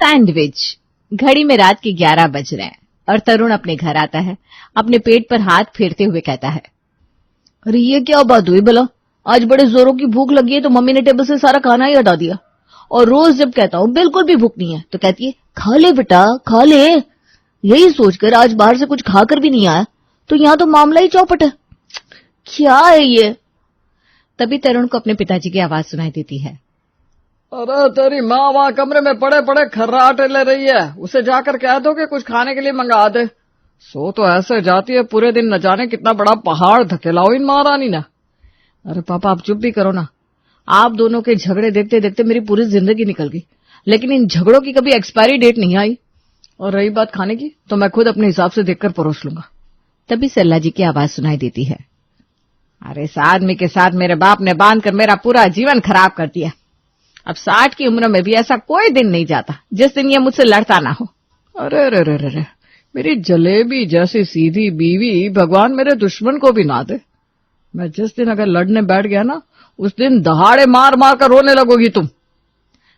Sandwich. घड़ी में रात के 11 बज रहे हैं और तरुण अपने घर आता है। अपने पेट पर हाथ फेरते हुए कहता है, अरे ये क्या बात हुई भला? आज बड़े जोरों की भूख लगी है तो मम्मी ने टेबल से सारा खाना ही हटा दिया। और रोज जब कहता हूँ बिल्कुल भी भूख नहीं है तो कहती है, खा ले बेटा खा ले। यही सोचकर आज बाहर से कुछ खाकर भी नहीं आया तो यहाँ तो मामला ही चौपट है। क्या है ये? तभी तरुण को अपने पिताजी की आवाज सुनाई देती है। अरे तेरी माँ वहाँ कमरे में पड़े पड़े खर्राटे ले रही है, उसे जाकर कह दो कि कुछ खाने के लिए मंगा दे। सो तो ऐसे जाती है पूरे दिन, न जाने कितना बड़ा पहाड़ धकेलाओ इन महारानी ने। अरे पापा आप चुप भी करो ना। आप दोनों के झगड़े देखते देखते मेरी पूरी जिंदगी निकल गई, लेकिन इन झगड़ों की कभी एक्सपायरी डेट नहीं आई। और रही बात खाने की तो मैं खुद अपने हिसाब से देखकर परोस लूंगा। तभी सल्ला जी की आवाज सुनाई देती है। अरे इस आदमी के साथ मेरे बाप ने बांधकर मेरा पूरा जीवन खराब कर दिया। अब 60 की उम्र में भी ऐसा कोई दिन नहीं जाता जिस दिन ये मुझसे लड़ता ना हो। अरे रे रे रे, मेरी जलेबी जैसी सीधी बीवी भगवान मेरे दुश्मन को भी ना दे। मैं जिस दिन अगर लड़ने बैठ गया ना, उस दिन दहाड़े मार मार कर रोने लगोगी तुम।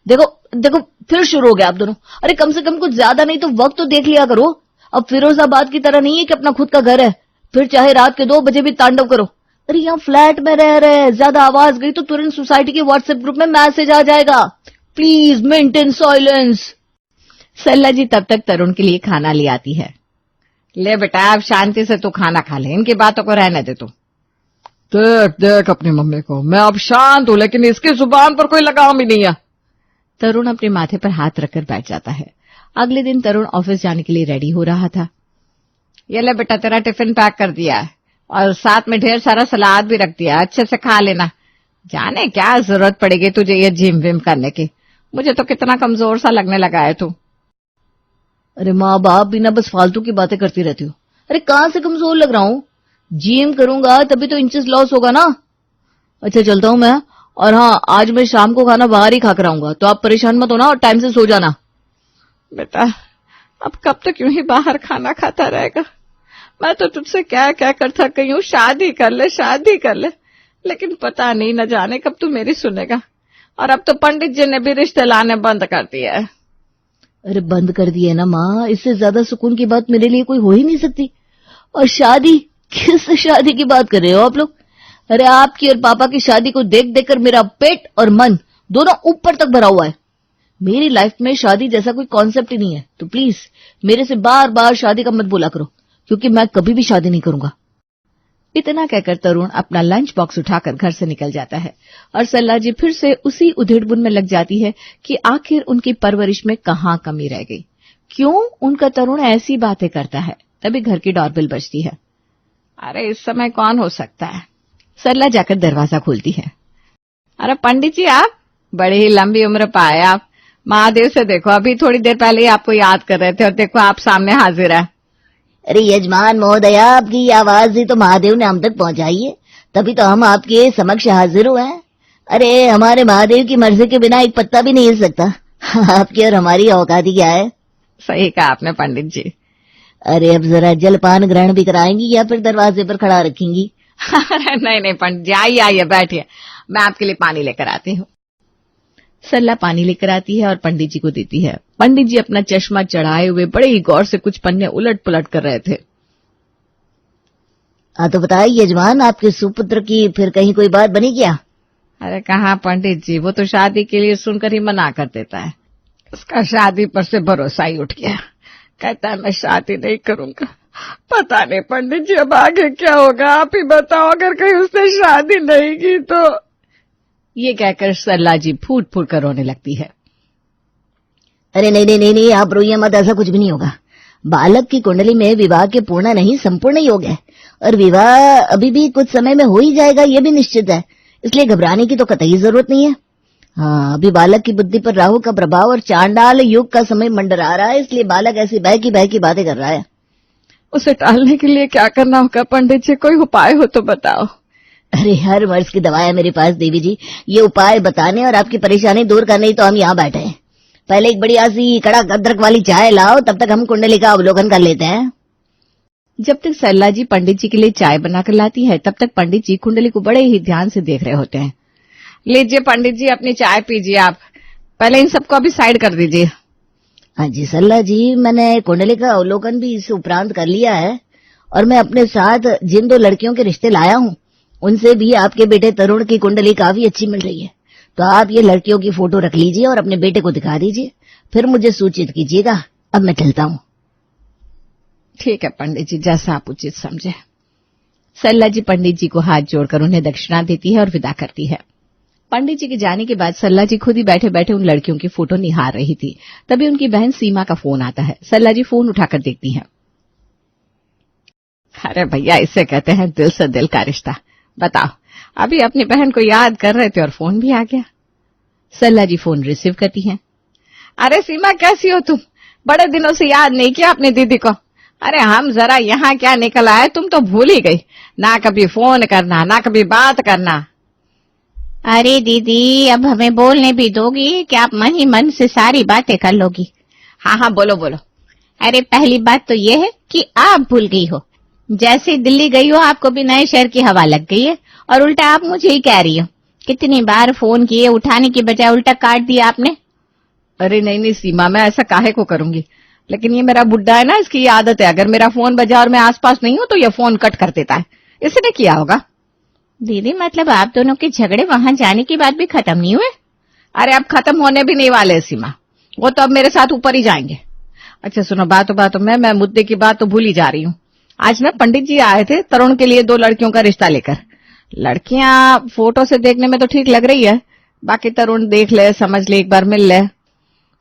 देखो देखो फिर शुरू हो गया आप दोनों। अरे कम से कम कुछ ज्यादा नहीं तो वक्त तो देख लिया करो। अब फिरोजाबाद की तरह नहीं है कि अपना खुद का घर है, फिर चाहे रात के 2 बजे भी तांडव करो। अरे यहाँ फ्लैट में रह रहे, ज्यादा आवाज गई तो तुरंत सोसाइटी के व्हाट्सएप ग्रुप में मैसेज आ जाएगा, प्लीज मेंटेन साइलेंस। सल्ला जी तब तक तरुण के लिए खाना ले आती है। ले बेटा अब शांति से तू खाना खा ले, इनकी बातों को रहने दे तू। देख देख अपनी मम्मी को, मैं अब शांत हूं लेकिन इसकी जुबान पर कोई लगाम ही नहीं है। तरुण अपने माथे पर हाथ रखकर बैठ जाता है। अगले दिन तरुण ऑफिस जाने के लिए रेडी हो रहा था। ये ले बेटा तेरा टिफिन पैक कर दिया है और साथ में ढेर सारा सलाद भी रख दिया, अच्छे से खा लेना। जाने क्या जरूरत पड़ेगी तुझे ये जिम विम करने की, मुझे तो कितना कमजोर सा लगने लगा है तू। अरे माँ बाप बिना बस फालतू की बातें करती रहती हो। अरे कहाँ से कमजोर लग रहा हूँ? जिम करूंगा तभी तो इंचेस लॉस होगा ना। अच्छा चलता हूँ मैं, और हाँ आज मैं शाम को खाना बाहर ही खाकर आऊंगा, तो आप परेशान मत होना और टाइम से सो जाना। बेटा अब कब तक यूं ही बाहर खाना खाता रहेगा? मैं तो तुझसे क्या क्या कर थक गई हूँ, शादी कर ले शादी कर ले, लेकिन पता नहीं न जाने कब तू मेरी सुनेगा। और अब तो पंडित जी ने भी रिश्ते लाने बंद कर दिया है। अरे बंद कर दिए ना माँ, इससे ज्यादा सुकून की बात मेरे लिए कोई हो ही नहीं सकती। और शादी, किस शादी की बात कर रहे हो आप लोग? अरे आपकी और पापा की शादी को देख देख कर मेरा पेट और मन दोनों ऊपर तक भरा हुआ है। मेरी लाइफ में शादी जैसा कोई कॉन्सेप्ट ही नहीं है, तो प्लीज मेरे से बार बार शादी का मत बोला करो, क्योंकि मैं कभी भी शादी नहीं करूंगा। इतना कहकर तरुण अपना लंच बॉक्स उठाकर घर से निकल जाता है और सल्ला जी फिर से उसी उधेड़बुन में लग जाती है कि आखिर उनकी परवरिश में कहाँ कमी रह गई, क्यों उनका तरुण ऐसी बातें करता है। तभी घर की डोरबेल बजती है। अरे इस समय कौन हो सकता है? सरला जाकर दरवाजा खोलती है। अरे पंडित जी आप, बड़ी ही लंबी उम्र पाए आप। महादेव से देखो, अभी थोड़ी देर पहले ही आपको याद कर रहे थे और देखो आप सामने हाजिर है। अरे यजमान महोदया, आपकी आवाज ही तो महादेव ने हम तक पहुंचाई है, तभी तो हम आपके समक्ष हाजिर हुए हैं। अरे हमारे महादेव की मर्जी के बिना एक पत्ता भी नहीं हिल सकता। आपकी और हमारी औकात ही क्या है? सही कहा आपने पंडित जी। अरे अब जरा जलपान ग्रहण भी कराएंगी या फिर दरवाजे पर खड़ा रखेंगी? नहीं नहीं पंडित जी, आइए आइए बैठिए, मैं आपके लिए पानी लेकर आती हूँ। सल्ला पानी लेकर आती है और पंडित जी को देती है। पंडित जी अपना चश्मा चढ़ाए हुए बड़े ही गौर से कुछ पन्ने उलट पुलट कर रहे थे। हाँ तो बताइए यजमान, आपके सुपुत्र की फिर कहीं कोई बात बनी क्या? अरे कहाँ पंडित जी, वो तो शादी के लिए सुनकर ही मना कर देता है। उसका शादी पर से भरोसा ही उठ गया, कहता है मैं शादी नहीं करूंगा। पता नहीं पंडित जी अब आगे क्या होगा, आप ही बताओ। अगर कहीं उसने शादी नहीं की तो। ये कहकर सरला जी फूट फूट कर रोने लगती है। अरे नहीं नहीं नहीं नहीं, आप रोइए मत, ऐसा कुछ भी नहीं होगा। बालक की कुंडली में विवाह के पूर्ण नहीं संपूर्ण योग है, और विवाह अभी भी कुछ समय में हो ही जाएगा, ये भी निश्चित है, इसलिए घबराने की तो कतई जरूरत नहीं है। हाँ, अभी बालक की बुद्धि पर राहु का प्रभाव और चांडाल युग का समय मंडरा रहा है, इसलिए बालक ऐसी बह की बातें कर रहा है। उसे टालने के लिए क्या करना होगा पंडित जी, कोई उपाय हो तो बताओ। अरे हर मर्ज की दवा है मेरे पास देवी जी, ये उपाय बताने और आपकी परेशानी दूर करने ही तो हम यहाँ बैठे हैं। पहले एक बढ़िया सी कड़क अदरक वाली चाय लाओ, तब तक हम कुंडली का अवलोकन कर लेते हैं। जब तक सरला जी पंडित जी के लिए चाय बनाकर लाती है, तब तक पंडित जी कुंडली को बड़े ही ध्यान से देख रहे होते हैं। लीजिए पंडित जी अपनी चाय पीजिए, आप पहले इन सबको अभी साइड कर दीजिए। हाँ जी सल्ला जी, मैंने कुंडली का अवलोकन भी इस उपरांत कर लिया है और मैं अपने साथ जिन 2 लड़कियों के रिश्ते लाया हूँ उनसे भी आपके बेटे तरुण की कुंडली काफी अच्छी मिल रही है। तो आप ये लड़कियों की फोटो रख लीजिए और अपने बेटे को दिखा दीजिए, फिर मुझे सूचित कीजिएगा। अब मैं चलता हूँ। ठीक है पंडित जी, जैसा आप उचित समझे। सरला जी पंडित जी को हाथ जोड़कर उन्हें दक्षिणा देती है और विदा करती है। पंडित जी के जाने के बाद सरला जी खुद ही बैठे बैठे उन लड़कियों की फोटो निहार रही थी। तभी उनकी बहन सीमा का फोन आता है। सरला जी फोन उठाकर देखती हैं। अरे भैया, इसे कहते हैं दिल से दिल का रिश्ता। बताओ, अभी अपनी बहन को याद कर रहे थे और फोन भी आ गया। सरला जी फोन रिसीव करती हैं। अरे सीमा, कैसी हो तुम? बड़े दिनों से याद नहीं किया अपनी दीदी को। अरे हम जरा यहाँ क्या निकल आए, तुम तो भूल ही गई। ना कभी फोन करना, ना कभी बात करना। अरे दीदी, अब हमें बोलने भी दोगी कि आप मन ही मन से सारी बातें कर लोगी? हाँ हाँ, बोलो बोलो। अरे पहली बात तो ये है कि आप भूल गई हो। जैसे दिल्ली गई हो आपको भी नए शहर की हवा लग गई है और उल्टा आप मुझे ही कह रही हो। कितनी बार फोन किए, उठाने की बजाय उल्टा काट दिया आपने। अरे नहीं नहीं सीमा, मैं ऐसा काहे को करूंगी, लेकिन ये मेरा बुड्ढा है ना, इसकी ये आदत है। अगर मेरा फोन बजा और मैं आसपास नहीं हूं तो ये फोन कट कर देता है। इसने किया होगा। दीदी मतलब आप दोनों के झगड़े वहां जाने के बाद भी खत्म नहीं हुए? अरे अब खत्म होने भी नहीं वाले सीमा, वो तो अब मेरे साथ ऊपर ही जाएंगे। अच्छा सुनो, बातों में मैं मुद्दे की बात तो भूल ही जा रही हूँ। आज ना पंडित जी आए थे तरुण के लिए 2 लड़कियों का रिश्ता लेकर। लड़कियां फोटो से देखने में तो ठीक लग रही है, बाकी तरुण देख ले, समझ ले, एक बार मिल ले।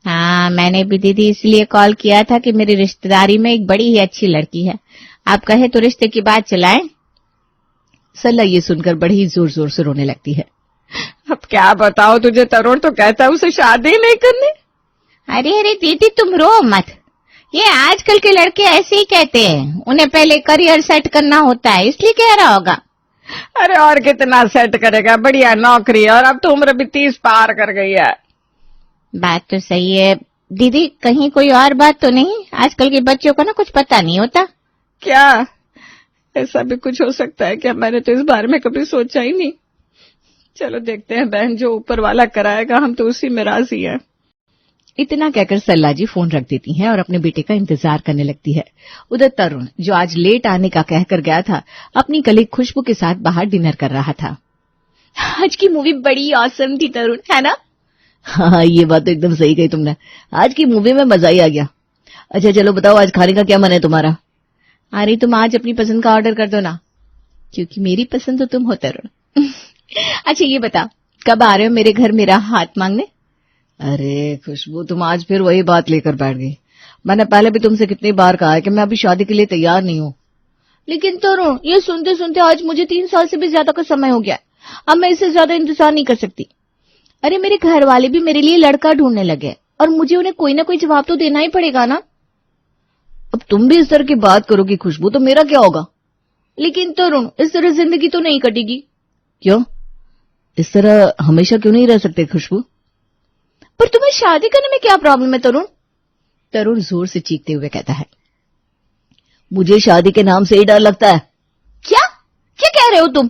हाँ, मैंने भी दीदी इसलिए कॉल किया था कि मेरी रिश्तेदारी में एक बड़ी ही अच्छी लड़की है। आप कहे तो रिश्ते की बात चलाएं। सरला ये सुनकर बड़ी जोर जोर से रोने लगती है। अब क्या बताओ तुझे, तरुण तो कहता है उसे शादी नहीं करनी। अरे अरे दीदी, तुम रो मत। ये आजकल के लड़के ऐसे ही कहते हैं, उन्हें पहले करियर सेट करना होता है, इसलिए कह रहा होगा। अरे और कितना सेट करेगा, बढ़िया नौकरी है और अब तो उम्र भी 30 पार कर गई है। बात तो सही है दीदी, कहीं कोई और बात तो नहीं? आजकल के बच्चों को ना कुछ पता नहीं होता। क्या ऐसा भी कुछ हो सकता है क्या? मैंने तो इस बारे में कभी सोचा ही नहीं। चलो देखते हैं बहन, जो ऊपर वाला कराएगा, हम तो उसी में राजी है। इतना कहकर सरला जी फोन रख देती हैं और अपने बेटे का इंतजार करने लगती है। उधर तरुण, जो आज लेट आने का कहकर गया था, अपनी कलीग खुशबू के साथ बाहर डिनर कर रहा था। आज की मूवी बड़ी ऑसम थी तरुण, है ना? हाँ, ये बात तो एकदम सही कही तुमने। आज की मूवी में मजा ही आ गया। अच्छा चलो बताओ, आज खाने का क्या मन है तुम्हारा? अरे तुम आज अपनी पसंद का ऑर्डर कर दो ना, क्योंकि मेरी पसंद तो तुम हो तरुण। अच्छा ये बता, कब आ रहे हो मेरे घर मेरा हाथ मांगने? अरे खुशबू, तुम आज फिर वही बात लेकर बैठ गई। मैंने पहले भी तुमसे कितनी बार कहा है कि मैं अभी शादी के लिए तैयार नहीं हूँ। लेकिन तरुण, ये सुनते सुनते आज मुझे 3 साल से भी ज्यादा का समय हो गया। अब मैं इससे ज्यादा इंतजार नहीं कर सकती। अरे मेरे घर वाले भी मेरे लिए लड़का ढूंढने लगे और मुझे उन्हें कोई ना कोई जवाब तो देना ही पड़ेगा ना। अब तुम भी इस तरह की बात करोगी खुशबू, तो मेरा क्या होगा? लेकिन तरुण, इस तरह जिंदगी तो नहीं कटेगी। क्यों? इस तरह हमेशा क्यों नहीं रह सकते खुशबू? पर तुम्हें शादी करने में क्या प्रॉब्लम है तरुण? तरुण जोर से चीखते हुए कहता है। मुझे शादी के नाम से ही डर लगता है। क्या क्या कह रहे हो तुम?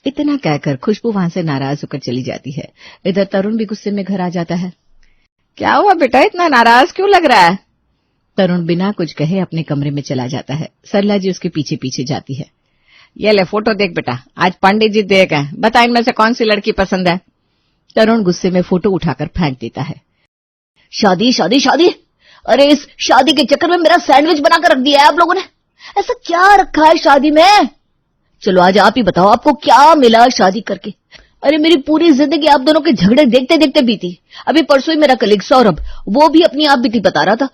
इतना कहकर खुशबू वहां से नाराज होकर चली जाती है। इधर तरुण भी गुस्से में घर आ जाता है। क्या हुआ बेटा, इतना नाराज क्यों लग रहा है? तरुण बिना कुछ कहे अपने कमरे में चला जाता है। सरला जी उसके पीछे पीछे जाती है। ये ले फोटो देख बेटा, आज पंडित जी देख है, बता इनमें से कौन सी लड़की पसंद है? तरुण गुस्से में फोटो उठाकर फेंक देता है। शादी शादी शादी, अरे इस शादी के चक्कर में मेरा सैंडविच बनाकर रख दिया है आप लोगों ने। ऐसा क्या रखा है शादी में? चलो आज आप ही बताओ, आपको क्या मिला शादी करके? अरे मेरी पूरी जिंदगी आप दोनों के झगड़े देखते देखते बीती। अभी परसों ही मेरा कलीग सौरभ, वो भी अपनी आप बीती बता रहा था,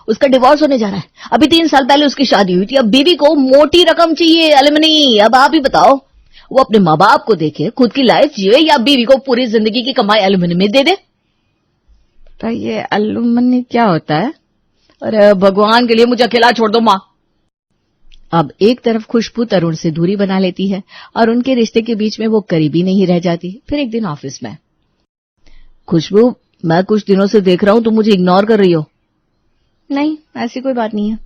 उसका डिवोर्स होने जा रहा है। अभी 3 साल पहले उसकी शादी हुई थी। अब बीवी को मोटी रकम चाहिए, एलिमनी। अब आप ही बताओ, वो अपने माँ बाप को देखे, खुद की लाइफ जिए, या बीवी को पूरी जिंदगी की कमाई एलिमनी में दे दे? तो ये एलिमनी क्या होता है? अरे भगवान के लिए मुझे अकेला छोड़ दो माँ। अब एक तरफ खुशबू तरुण से दूरी बना लेती है और उनके रिश्ते के बीच में वो करीबी नहीं रह जाती। फिर एक दिन ऑफिस में, खुशबू मैं कुछ दिनों से देख रहा हूँ तुम मुझे इग्नोर कर रही हो। नहीं, ऐसी कोई बात नहीं है,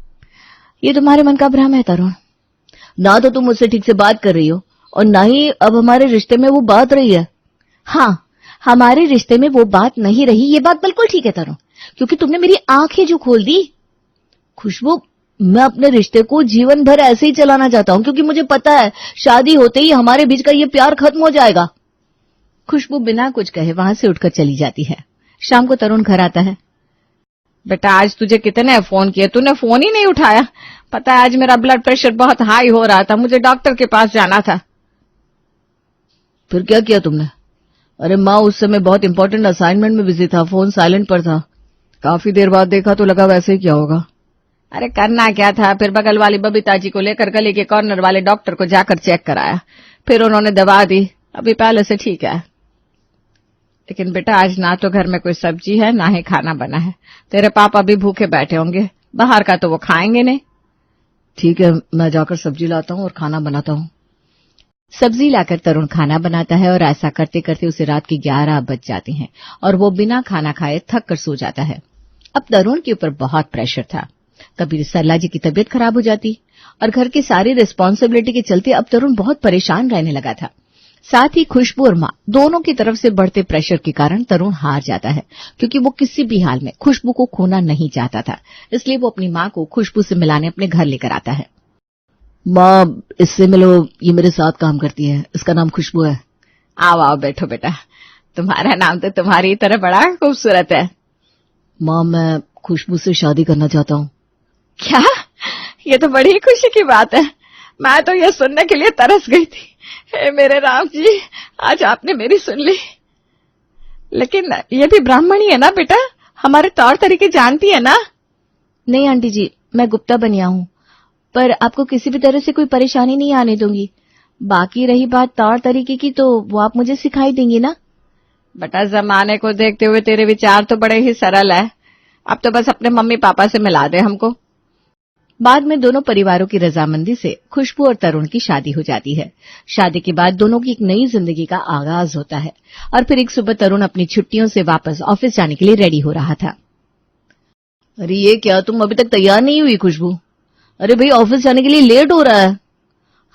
ये तुम्हारे मन का भ्रम है तरुण। ना तो तुम मुझसे ठीक से बात कर रही हो और ना ही अब हमारे रिश्ते में वो बात रही है। हाँ, हमारे रिश्ते में वो बात नहीं रही, ये बात बिल्कुल ठीक है तरुण, क्योंकि तुमने मेरी आंखें जो खोल दी। खुशबू, मैं अपने रिश्ते को जीवन भर ऐसे ही चलाना चाहता हूँ, क्योंकि मुझे पता है शादी होते ही हमारे बीच का ये प्यार खत्म हो जाएगा। खुशबू बिना कुछ कहे वहां से उठकर चली जाती है। शाम को तरुण घर आता है। बेटा, आज तुझे कितने फोन किए, तूने फोन ही नहीं उठाया। पता है आज मेरा ब्लड प्रेशर बहुत हाई हो रहा था, मुझे डॉक्टर के पास जाना था। फिर क्या किया तुमने? अरे माँ, उस समय बहुत इंपॉर्टेंट असाइनमेंट में बिजी था, फोन साइलेंट पर था। काफी देर बाद देखा तो लगा वैसे ही क्या होगा। अरे करना क्या था, फिर बगल वाली बबीता जी को लेकर गली के कॉर्नर वाले डॉक्टर को जाकर चेक कराया, फिर उन्होंने दवा दी, अभी पहले से ठीक है। लेकिन बेटा आज ना तो घर में कोई सब्जी है ना ही खाना बना है, तेरे पापा भी भूखे बैठे होंगे, बाहर का तो वो खाएंगे नहीं। ठीक है, मैं जाकर सब्जी लाता हूँ और खाना बनाता हूँ। सब्जी लाकर तरुण खाना बनाता है और ऐसा करते करते उसे रात की 11 बज जाती हैं और वो बिना खाना खाए थक कर सो जाता है। अब तरुण के ऊपर बहुत प्रेशर था। कभी सरला जी की तबीयत खराब हो जाती और घर की सारी रिस्पॉन्सिबिलिटी के चलते अब तरुण बहुत परेशान रहने लगा था। साथ ही खुशबू और माँ दोनों की तरफ से बढ़ते प्रेशर के कारण तरुण हार जाता है, क्योंकि वो किसी भी हाल में खुशबू को खोना नहीं चाहता था। इसलिए वो अपनी माँ को खुशबू से मिलाने अपने घर लेकर आता है। माँ, इससे मिलो, ये मेरे साथ काम करती है, इसका नाम खुशबू है। आओ आओ बैठो बेटा, तुम्हारा नाम तो तुम्हारी तरह बड़ा खूबसूरत है। माँ, मैं खुशबू से शादी करना चाहता हूँ। क्या? ये तो बड़ी खुशी की बात है, मैं तो ये सुनने के लिए तरस गई थी। हे मेरे राम जी, आज आपने मेरी सुन ली। लेकिन ये भी ब्राह्मण ही है ना बेटा, हमारे तौर तरीके जानती है ना? नहीं आंटी जी, मैं गुप्ता बनिया हूँ, पर आपको किसी भी तरह से कोई परेशानी नहीं आने दूंगी। बाकी रही बात तौर तरीके की, तो वो आप मुझे सिखाई देंगी ना? बेटा जमाने को देखते हुए तेरे विचार तो बड़े ही सरल है, अब तो बस अपने मम्मी पापा से मिला दे हमको। बाद में दोनों परिवारों की रजामंदी से खुशबू और तरुण की शादी हो जाती है। शादी के बाद दोनों की एक नई जिंदगी का आगाज होता है और फिर एक सुबह तरुण अपनी छुट्टियों से वापस ऑफिस जाने के लिए रेडी हो रहा था। अरे ये क्या, तुम अभी तक तैयार नहीं हुई खुशबू? अरे भाई, ऑफिस जाने के लिए लेट हो रहा है।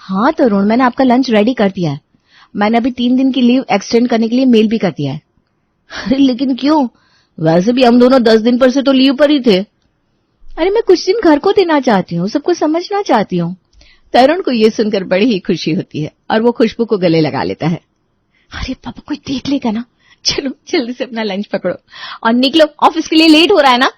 हाँ तरुण, मैंने आपका लंच रेडी कर दिया है। मैंने अभी 3 दिन की लीव एक्सटेंड करने के लिए मेल भी कर दिया है। अरे लेकिन क्यों? वैसे भी हम दोनों 10 दिन पर से तो लीव पर ही थे। अरे मैं कुछ दिन घर को देना चाहती हूँ, सबको समझना चाहती हूँ। तरुण को ये सुनकर बड़ी ही खुशी होती है और वो खुशबू को गले लगा लेता है। अरे पापा, कोई देख लेगा ना। चलो जल्दी से अपना लंच पकड़ो और निकलो, ऑफिस के लिए लेट हो रहा है ना।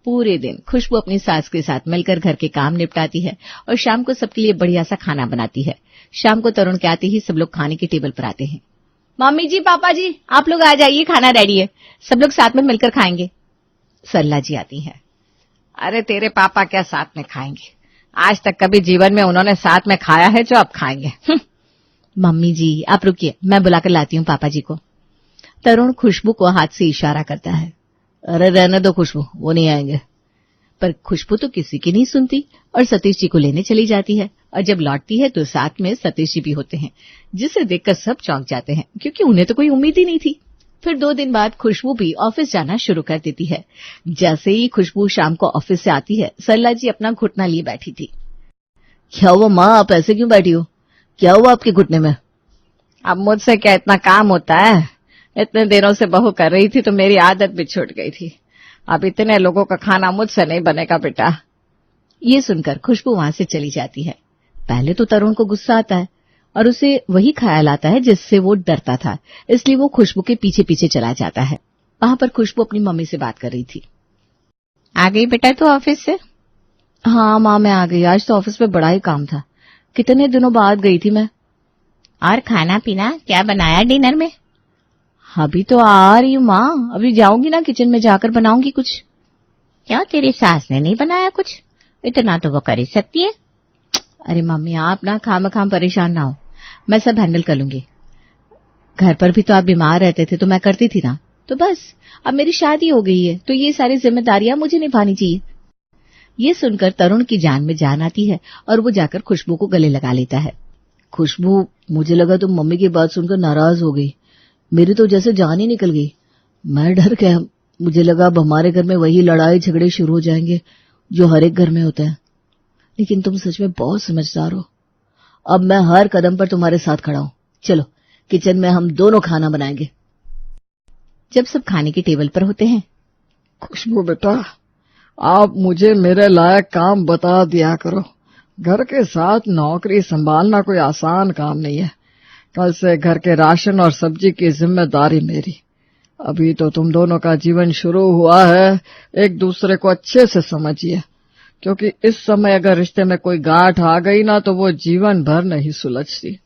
पूरे दिन खुशबू अपनी सास के साथ मिलकर घर के काम निपटाती है और शाम को सबके लिए बढ़िया सा खाना बनाती है। शाम को तरुण के आते ही सब लोग खाने की टेबल पर आते हैं। मम्मी जी, पापा जी, आप लोग आ जाइए, खाना रेडी है, सब लोग साथ में मिलकर खाएंगे। सरला जी आती है। अरे तेरे पापा क्या साथ में खाएंगे, आज तक कभी जीवन में उन्होंने साथ में खाया है जो अब खाएंगे। मम्मी जी आप रुकिए, मैं बुलाकर लाती हूँ पापा जी को। तरुण खुशबू को हाथ से इशारा करता है। अरे रहने दो खुशबू, वो नहीं आएंगे। पर खुशबू तो किसी की नहीं सुनती और सतीश जी को लेने चली जाती है और जब लौटती है तो साथ में सतीश जी भी होते हैं, जिसे देखकर सब चौंक जाते हैं क्योंकि उन्हें तो कोई उम्मीद ही नहीं थी। फिर 2 दिन बाद खुशबू भी ऑफिस जाना शुरू कर देती है। जैसे ही खुशबू शाम को ऑफिस से आती है, सरला जी अपना घुटना लिए बैठी थी। क्या हुआ माँ, आप ऐसे क्यों बैठी हो? क्या हुआ आपके घुटने में? अब मुझसे क्या इतना काम होता है, इतने दिनों से बहू कर रही थी तो मेरी आदत भी छूट गई थी। अब इतने लोगों का खाना मुझसे नहीं बनेगा बेटा। ये सुनकर खुशबू वहां से चली जाती है। पहले तो तरुण को गुस्सा आता है और उसे वही ख्याल आता है जिससे वो डरता था, इसलिए वो खुशबू के पीछे पीछे चला जाता है। वहां पर खुशबू अपनी मम्मी से बात कर रही थी। आ गई बेटा तू ऑफिस से? हाँ माँ, मैं आ गई। आज तो ऑफिस में बड़ा ही काम था, कितने दिनों बाद गई थी मैं। और खाना पीना क्या बनाया डिनर में? अभी तो आ रही हूँ माँ, अभी जाऊंगी ना किचन में, जाकर बनाऊंगी कुछ। क्या तेरी सास ने नहीं बनाया कुछ? इतना तो वो कर ही सकती है। अरे मम्मी आप ना खामखाम परेशान ना हो, मैं सब हैंडल कर लूंगी। घर पर भी तो आप बीमार रहते थे तो मैं करती थी ना, तो बस अब मेरी शादी हो गई है तो ये सारी जिम्मेदारियां मुझे निभानी चाहिए। ये सुनकर तरुण की जान में जान आती है और वो जाकर खुशबू को गले लगा लेता है। खुशबू, मुझे लगा तुम मम्मी की बात सुनकर नाराज हो गई, मेरी तो जैसे जान ही निकल गई। मैं डर गया, मुझे लगा अब हमारे घर में वही लड़ाई झगड़े शुरू हो जाएंगे जो हर एक घर में होते हैं। लेकिन तुम सच में बहुत समझदार हो, अब मैं हर कदम पर तुम्हारे साथ खड़ा हूं। चलो किचन में हम दोनों खाना बनाएंगे। जब सब खाने की टेबल पर होते हैं खुशबू बेटा, आप मुझे मेरे लायक काम बता दिया करो। घर के साथ नौकरी संभालना कोई आसान काम नहीं है। कल से घर के राशन और सब्जी की जिम्मेदारी मेरी। अभी तो तुम दोनों का जीवन शुरू हुआ है, एक दूसरे को अच्छे से समझिए, क्योंकि इस समय अगर रिश्ते में कोई गांठ आ गई ना तो वो जीवन भर नहीं सुलझती।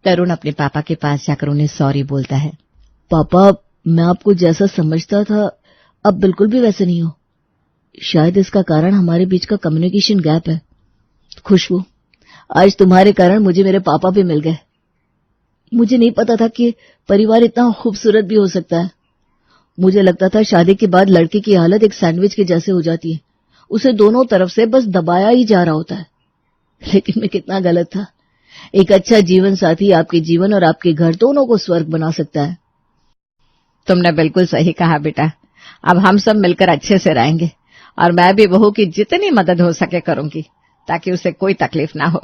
तरुण अपने पापा के पास जाकर उन्हें सॉरी बोलता है। पापा, मैं आपको जैसा समझता था अब बिल्कुल भी वैसे नहीं हो। शायद इसका कारण हमारे बीच का कम्युनिकेशन गैप है। खुशबू, आज तुम्हारे कारण मुझे मेरे पापा भी मिल गए। मुझे नहीं पता था कि परिवार इतना खूबसूरत भी हो सकता है। मुझे लगता था शादी के बाद लड़के की हालत एक सैंडविच के जैसे हो जाती है, उसे दोनों तरफ से बस दबाया ही जा रहा होता है। लेकिन मैं कितना गलत था। एक अच्छा जीवन साथी आपके जीवन और आपके घर दोनों को स्वर्ग बना सकता है। तुमने बिल्कुल सही कहा बेटा। अब हम सब मिलकर अच्छे से रहेंगे और मैं भी बहू की जितनी मदद हो सके करूंगी ताकि उसे कोई तकलीफ ना हो।